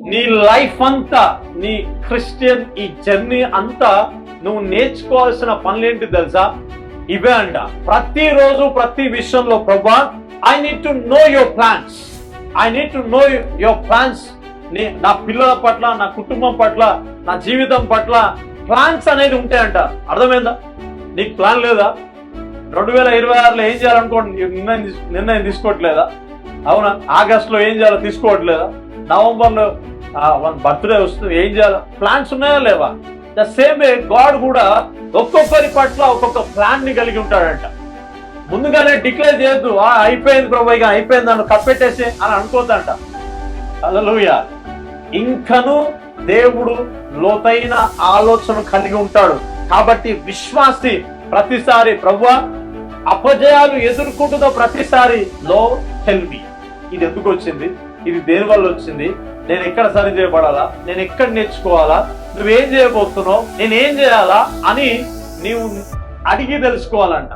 నీ లైఫ్ అంతా, నీ క్రిస్టియన్ ఈ జర్నీ అంతా నువ్వు నేర్చుకోవాల్సిన పనులేంటి తెలుసా? ఇవే అంట. ప్రతిరోజు ప్రతి విషయంలో ప్రభా, I need to know your plans, I need to know your plans. నా పిల్లల పట్ల, నా కుటుంబం పట్ల, నా జీవితం పట్ల ప్లాన్స్ అనేది ఉంటాయంట. అర్థమైందా? నీకు ప్లాన్ లేదా? 2026లో ఏం చేయాలనుకోండి నిర్ణయం తీసుకోవట్లేదా? అవునా? ఆగస్టులో ఏం చేయాలో తీసుకోవట్లేదా? నవంబర్లో బర్త్డే వస్తుంది, ఏం చేయాలో ప్లాన్స్ ఉన్నాయా లేవా? ద సేమ్ వే గాడ్ కూడా ఒక్కొక్కరి పట్ల ఒక్కొక్క ప్లాన్ ని కలిగి ఉంటాడంట. ముందుగానే డిక్లేర్ చేయొద్దు, అయిపోయింది ప్రభు, ఇక అయిపోయింది, నన్ను కప్పెట్టేసి అని అనుకోద్దంట. హల్లెలూయా. ఇంకను దేవుడు లోతైన ఆలోచన కలిగి ఉంటాడు. కాబట్టి విశ్వాసి ప్రతిసారి ప్రభువా, అపజయాలు ఎదుర్కొంటున్న ప్రతిసారి లో హెల్ప్ మీ, ఇది ఎందుకు వచ్చింది, ఇది దేని వల్ల వచ్చింది, నేను ఎక్కడ సరి చేయబడాలా, నేను ఎక్కడ నేర్చుకోవాలా, నువ్వేం చేయబోతున్నావు, నేనేం చేయాలా అని నీవు అడిగి తెలుసుకోవాలంట.